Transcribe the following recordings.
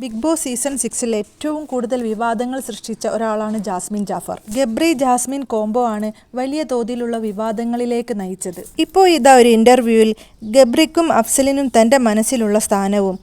Big boss season 6-ൽ ഏറ്റവും കൂടുതൽ വിവാദങ്ങൾ സൃഷ്ടിച്ച ഒരാളാണ് ജാസ്മിൻ ജാഫർ. ഗബ്രി ജാസ്മിൻ കോംബോ ആണ് വലിയ തോതിലുള്ള വിവാദങ്ങളിലേക്ക് നയിച്ചത്. ഇപ്പോൾ ഇതാ ഒരു ഇന്റർവ്യൂവിൽ ഗബ്രിക്കും അഫ്സലിനും തൻ്റെ മനസ്സിലുള്ള സ്ഥാനവും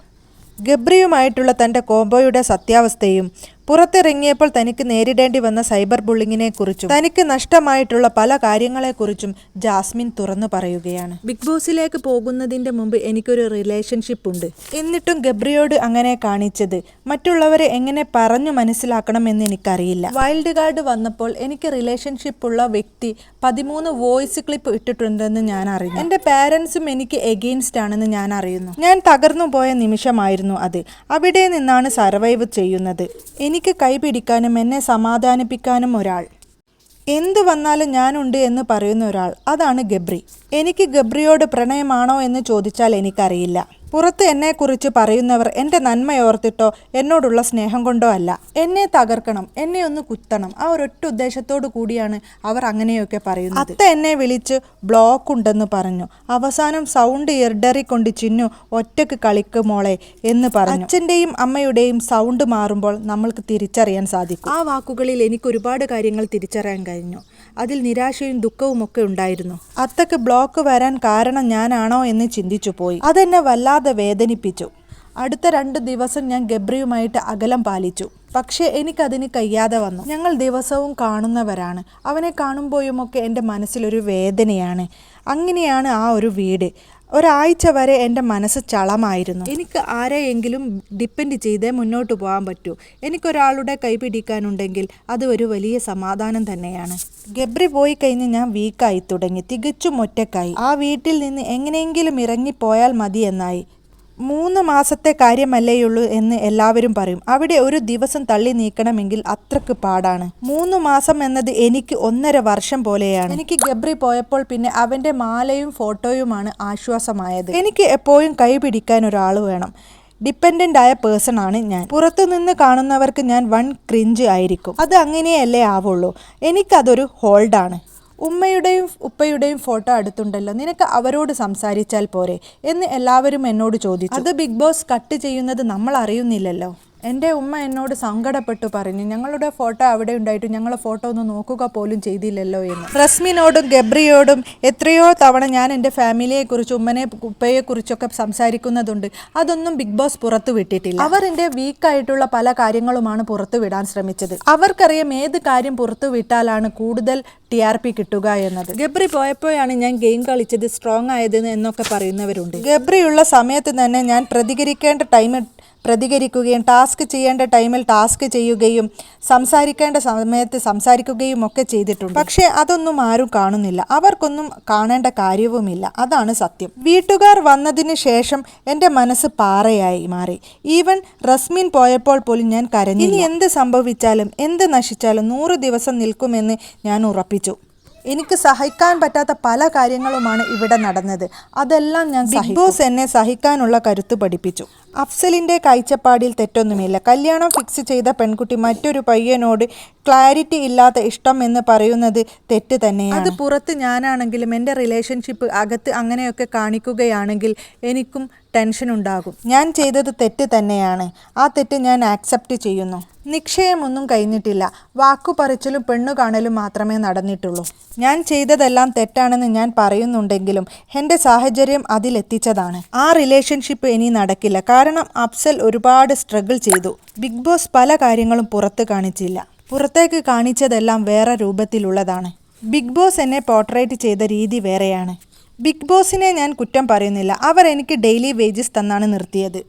ഗബ്രിയുമായിട്ടുള്ള തൻ്റെ കോംബോയുടെ സത്യാവസ്ഥയും പുറത്തിറങ്ങിയപ്പോൾ തനിക്ക് നേരിടേണ്ടി വന്ന സൈബർ ബുള്ളിങ്ങിനെക്കുറിച്ചും തനിക്ക് നഷ്ടമായിട്ടുള്ള പല കാര്യങ്ങളെക്കുറിച്ചും ജാസ്മിൻ തുറന്നു പറയുകയാണ്. ബിഗ് ബോസിലേക്ക് പോകുന്നതിൻ്റെ മുമ്പ് എനിക്കൊരു റിലേഷൻഷിപ്പ് ഉണ്ട്, എന്നിട്ടും ഗബ്രിയോട് അങ്ങനെ കാണിച്ചത് മറ്റുള്ളവരെ എങ്ങനെ പറഞ്ഞു മനസ്സിലാക്കണമെന്ന് എനിക്കറിയില്ല. വൈൽഡ് കാർഡ് വന്നപ്പോൾ എനിക്ക് റിലേഷൻഷിപ്പ് ഉള്ള വ്യക്തി 13 വോയിസ് ക്ലിപ്പ് ഇട്ടിട്ടുണ്ടെന്ന് ഞാൻ അറിഞ്ഞു. എൻ്റെ പാരൻസും എനിക്ക് എഗെയിൻസ്റ്റ് ആണെന്ന് ഞാൻ അറിയുന്നു. ഞാൻ തകർന്നു പോയ നിമിഷമായിരുന്നു അത്. അവിടെ നിന്നാണ് സർവൈവ് ചെയ്യുന്നത്. എനിക്ക് കൈപിടിക്കാനും എന്നെ സമാധാനിപ്പിക്കാനും ഒരാൾ, എന്ത് വന്നാലും ഞാനുണ്ട് എന്ന് പറയുന്ന ഒരാൾ, അതാണ് ഗബ്രി. എനിക്ക് ഗബ്രിയോട് പ്രണയമാണോ എന്ന് ചോദിച്ചാൽ എനിക്കറിയില്ല. പുറത്ത് എന്നെക്കുറിച്ച് പറയുന്നവർ എൻ്റെ നന്മയോർത്തിട്ടോ എന്നോടുള്ള സ്നേഹം കൊണ്ടോ അല്ല. എന്നെ തകർക്കണം, എന്നെ ഒന്ന് കുത്തണം, ആ ഒരൊറ്റ ഉദ്ദേശത്തോടു കൂടിയാണ് അവർ അങ്ങനെയൊക്കെ പറയുന്നത്. അത്ത എന്നെ വിളിച്ച് ബ്ലോക്ക് ഉണ്ടെന്ന് പറഞ്ഞു. അവസാനം സൗണ്ട് ഇടറിക്കൊണ്ട് ചിന്നു ഒറ്റക്ക് കളിക്ക് മോളെ എന്ന് പറഞ്ഞു. അച്ഛൻ്റെയും അമ്മയുടെയും സൗണ്ട് മാറുമ്പോൾ നമ്മൾക്ക് തിരിച്ചറിയാൻ സാധിക്കും. ആ വാക്കുകളിൽ എനിക്ക് ഒരുപാട് കാര്യങ്ങൾ തിരിച്ചറിയാൻ കഴിഞ്ഞു. അതിൽ നിരാശയും ദുഃഖവും ഒക്കെ ഉണ്ടായിരുന്നു. അത്തക്ക് ബ്ലോക്ക് വരാൻ കാരണം ഞാനാണോ എന്ന് ചിന്തിച്ചു പോയി. അതെന്നെ വല്ലാതെ വേദനിപ്പിച്ചു. അടുത്ത 2 ദിവസം ഞാൻ ഗബ്രിയുമായിട്ട് അകലം പാലിച്ചു. പക്ഷേ എനിക്കതിന് കഴിയാതെ വന്നു. ഞങ്ങൾ ദിവസവും കാണുന്നവരാണ്. അവനെ കാണുമ്പോഴുമൊക്കെ എൻ്റെ മനസ്സിലൊരു വേദനയാണ്. അങ്ങനെയാണ് ആ ഒരു വീട്. ഒരാഴ്ച വരെ എൻ്റെ മനസ്സ് ചളമായിരുന്നു. എനിക്ക് ആരെയെങ്കിലും ഡിപ്പെൻഡ് ചെയ്തേ മുന്നോട്ട് പോകാൻ പറ്റൂ. എനിക്കൊരാളുടെ കൈ പിടിക്കാനുണ്ടെങ്കിൽ അത് ഒരു വലിയ സമാധാനം തന്നെയാണ്. ഗബ്രി പോയി കഴിഞ്ഞ് ഞാൻ വീക്കായി തുടങ്ങി. തികച്ചും ഒറ്റക്കായി. ആ വീട്ടിൽ നിന്ന് എങ്ങനെയെങ്കിലും ഇറങ്ങിപ്പോയാൽ മതി എന്നായി. 3 മാസത്തെ കാര്യമല്ലേയുള്ളൂ എന്ന് എല്ലാവരും പറയും. അവിടെ ഒരു ദിവസം തള്ളി നീക്കണമെങ്കിൽ അത്രക്ക് പാടാണ്. 3 മാസം എന്നത് എനിക്ക് 1.5 വർഷം പോലെയാണ്. എനിക്ക് ഗബ്രി പോയപ്പോൾ പിന്നെ അവൻ്റെ മാലയും ഫോട്ടോയുമാണ് ആശ്വാസമായത്. എനിക്ക് എപ്പോഴും കൈ പിടിക്കാൻ ഒരാൾ വേണം. ഡിപ്പെൻഡൻ്റ് ആയ പേഴ്സൺ ആണ് ഞാൻ. പുറത്തുനിന്ന് കാണുന്നവർക്ക് ഞാൻ വൺ ക്രിഞ്ച് ആയിരിക്കും. അത് അങ്ങനെയല്ലേ ആവുള്ളൂ. എനിക്കതൊരു ഹോൾഡാണ്. ഉമ്മയുടെയും ഉപ്പയുടെയും ഫോട്ടോ അടുത്തുണ്ടല്ലോ, നിനക്ക് അവരോട് സംസാരിച്ചാൽ പോരെ എന്ന് എല്ലാവരും എന്നോട് ചോദിച്ചു. അത് ബിഗ് ബോസ് കട്ട് ചെയ്യുന്നത് നമ്മൾ അറിയുന്നില്ലല്ലോ. എൻ്റെ ഉമ്മ എന്നോട് സങ്കടപ്പെട്ടു പറഞ്ഞു, ഞങ്ങളുടെ ഫോട്ടോ അവിടെ ഉണ്ടായിട്ട് ഞങ്ങളെ ഫോട്ടോ ഒന്ന് നോക്കുക പോലും ചെയ്തില്ലല്ലോ എന്ന്. റസ്മിനോടും ഗബ്രിയോടും എത്രയോ തവണ ഞാൻ എൻ്റെ ഫാമിലിയെക്കുറിച്ച് ഉപ്പയെക്കുറിച്ചൊക്കെ സംസാരിക്കുന്നതുണ്ട്. അതൊന്നും ബിഗ് ബോസ് പുറത്തു വിട്ടിട്ടില്ല. അവർ എൻ്റെ വീക്കായിട്ടുള്ള പല കാര്യങ്ങളുമാണ് പുറത്തു വിടാൻ ശ്രമിച്ചത്. അവർക്കറിയാം ഏത് കാര്യം പുറത്തു വിട്ടാലാണ് കൂടുതൽ TRP കിട്ടുക എന്നത്. ഗബ്രി പോയപ്പോഴാണ് ഞാൻ ഗെയിം കളിച്ചത് സ്ട്രോങ് ആയതെന്ന് എന്നൊക്കെ പറയുന്നവരുണ്ട്. ഗബ്രിയുള്ള സമയത്ത് തന്നെ ഞാൻ പ്രതികരിക്കേണ്ട ടൈമിൽ പ്രതികരിക്കുകയും ടാസ്ക് ചെയ്യേണ്ട ടൈമിൽ ടാസ്ക് ചെയ്യുകയും സംസാരിക്കേണ്ട സമയത്ത് സംസാരിക്കുകയും ഒക്കെ ചെയ്തിട്ടുണ്ട്. പക്ഷേ അതൊന്നും ആരും കാണുന്നില്ല. അവർക്കൊന്നും കാണേണ്ട കാര്യവുമില്ല. അതാണ് സത്യം. വീട്ടുകാർ വന്നതിന് ശേഷം എൻ്റെ മനസ്സ് പാറയായി മാറി. ഈവൻ റസ്മിൻ പോയപ്പോൾ പോലും ഞാൻ കരഞ്ഞു. ഇനി എന്ത് സംഭവിച്ചാലും എന്ത് നശിച്ചാലും 100 ദിവസം നിൽക്കുമെന്ന് ഞാൻ ഉറപ്പിച്ചു. എനിക്ക് സഹിക്കാൻ പറ്റാത്ത പല കാര്യങ്ങളുമാണ് ഇവിടെ നടന്നത്. അതെല്ലാം ഞാൻ ബിഗ് ബോസ് എന്നെ സഹിക്കാനുള്ള കരുത്ത് പഠിപ്പിച്ചു. അഫ്സലിൻ്റെ കാഴ്ചപ്പാടിൽ തെറ്റൊന്നുമില്ല. കല്യാണം ഫിക്സ് ചെയ്ത പെൺകുട്ടി മറ്റൊരു പയ്യനോട് ക്ലാരിറ്റി ഇല്ലാത്ത ഇഷ്ടം എന്ന് പറയുന്നത് തെറ്റ് തന്നെയാണ്. അത് പുറത്ത് ഞാനാണെങ്കിലും എൻ്റെ റിലേഷൻഷിപ്പ് അകത്ത് അങ്ങനെയൊക്കെ കാണിക്കുകയാണെങ്കിൽ എനിക്കും ടെൻഷൻ ഉണ്ടാകും. ഞാൻ ചെയ്തത് തെറ്റ് തന്നെയാണ്. ആ തെറ്റ് ഞാൻ ആക്സെപ്റ്റ് ചെയ്യുന്നു. നിശ്ചയമൊന്നും കഴിഞ്ഞിട്ടില്ല. വാക്കുപറിച്ചിലും പെണ്ണു കാണലും മാത്രമേ നടന്നിട്ടുള്ളൂ. ഞാൻ ചെയ്തതെല്ലാം തെറ്റാണെന്ന് ഞാൻ പറയുന്നുണ്ടെങ്കിലും എൻ്റെ സാഹചര്യം അതിലെത്തിച്ചതാണ്. ആ റിലേഷൻഷിപ്പ് ഇനി നടക്കില്ല. കാരണം അഫ്സൽ ഒരുപാട് സ്ട്രഗിൾ ചെയ്തു. ബിഗ് ബോസ് പല കാര്യങ്ങളും പുറത്ത് കാണിച്ചില്ല. പുറത്തേക്ക് കാണിച്ചതെല്ലാം വേറെ രൂപത്തിലുള്ളതാണ്. ബിഗ് ബോസ് എന്നെ പോർട്രേറ്റ് ചെയ്ത രീതി വേറെയാണ്. ബിഗ് ബോസിനെ ഞാൻ കുറ്റം പറയുന്നില്ല. അവർ എനിക്ക് ഡെയിലി വേജസ് തന്നാണ് നിർത്തിയത്.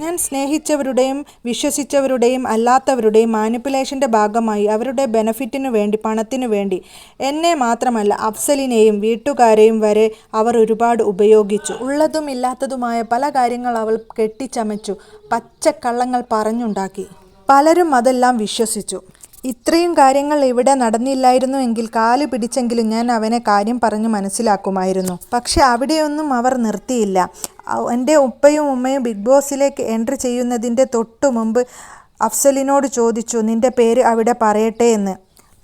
ഞാൻ സ്നേഹിച്ചവരുടെയും വിശ്വസിച്ചവരുടെയും അല്ലാത്തവരുടെയും മാനിപ്പുലേഷൻ്റെ ഭാഗമായി അവരുടെ ബെനഫിറ്റിനു വേണ്ടി, പണത്തിനു വേണ്ടി എന്നെ മാത്രമല്ല അഫ്സലിനെയും വീട്ടുകാരെയും വരെ അവർ ഒരുപാട് ഉപയോഗിച്ചു. ഉള്ളതും ഇല്ലാത്തതുമായ പല കാര്യങ്ങൾ അവൾ കെട്ടിച്ചമച്ചു. പച്ചക്കള്ളങ്ങൾ പറഞ്ഞുണ്ടാക്കി. പലരും അതെല്ലാം വിശ്വസിച്ചു. ഇത്രയും കാര്യങ്ങൾ ഇവിടെ നടന്നില്ലായിരുന്നു എങ്കിൽ കാല് പിടിച്ചെങ്കിലും ഞാൻ അവനെ കാര്യം പറഞ്ഞു മനസ്സിലാക്കുമായിരുന്നു. പക്ഷെ അവിടെയൊന്നും അവർ നിർത്തിയില്ല. എൻ്റെ ഉപ്പയും ഉമ്മയും ബിഗ് ബോസിലേക്ക് എൻട്രി ചെയ്യുന്നതിൻ്റെ തൊട്ടു മുമ്പ് അഫ്സലിനോട് ചോദിച്ചു, നിൻ്റെ പേര് അവിടെ പറയട്ടെ എന്ന്.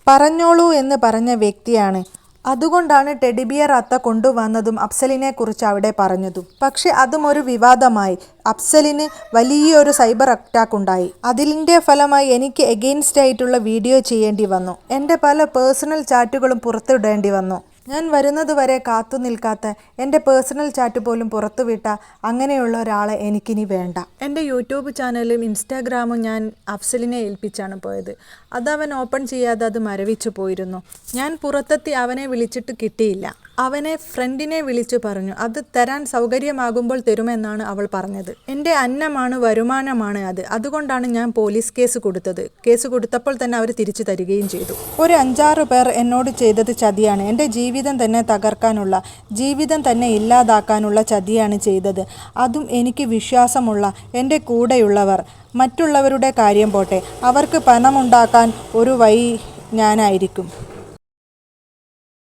പറഞ്ഞോളൂ എന്ന് പറഞ്ഞ വ്യക്തിയാണ് അതുകൊണ്ടാണ് ടെഡിബിയർ അത്ത കൊണ്ടുവന്നതും അഫ്സലിനെ കുറിച്ച് അവിടെ പറഞ്ഞതും. പക്ഷെ അതും ഒരു വിവാദമായി. അഫ്സലിന് വലിയൊരു സൈബർ അറ്റാക്ക് ഉണ്ടായി. അതിൻ്റെ ഫലമായി എനിക്ക് എഗെയിൻസ്റ്റ് ആയിട്ടുള്ള വീഡിയോ ചെയ്യേണ്ടി വന്നു. എൻ്റെ പല പേഴ്സണൽ ചാറ്റുകളും പുറത്തിടേണ്ടി വന്നു. ഞാൻ വരുന്നതുവരെ കാത്തു നിൽക്കാത്ത എൻ്റെ പേഴ്സണൽ ചാറ്റ് പോലും പുറത്തുവിട്ട അങ്ങനെയുള്ള ഒരാളെ എനിക്കിനി വേണ്ട. എൻ്റെ യൂട്യൂബ് ചാനലും ഇൻസ്റ്റാഗ്രാമും ഞാൻ അഫ്സലിനെ ഏൽപ്പിച്ചാണ് പോയത്. അതവൻ ഓപ്പൺ ചെയ്യാതെ അത് മരവിച്ചു പോയിരുന്നു. ഞാൻ പുറത്തെത്തി അവനെ വിളിച്ചിട്ട് കിട്ടിയില്ല. അവനെ ഫ്രണ്ടിനെ വിളിച്ചു പറഞ്ഞു. അത് തരാൻ സൗകര്യമാകുമ്പോൾ തരുമെന്നാണ് അവൾ പറഞ്ഞത്. എൻ്റെ അന്നമാണ്, വരുമാനമാണ് അത്. അതുകൊണ്ടാണ് ഞാൻ പോലീസ് കേസ് കൊടുത്തത്. കേസ് കൊടുത്തപ്പോൾ തന്നെ അവർ തിരിച്ചു തരികയും ചെയ്തു. ഒരു 5-6 പേർ എന്നോട് ചെയ്തത് ചതിയാണ്. എൻ്റെ ജീവിതം തന്നെ തകർക്കാനുള്ള, ജീവിതം തന്നെ ഇല്ലാതാക്കാനുള്ള ചതിയാണ് ചെയ്തത്. അതും എനിക്ക് വിശ്വാസമുള്ള എൻ്റെ കൂടെയുള്ളവർ. മറ്റുള്ളവരുടെ കാര്യം പോട്ടെ, അവർക്ക് പണമുണ്ടാക്കാൻ ഒരു വഴി ഞാനായിരിക്കും.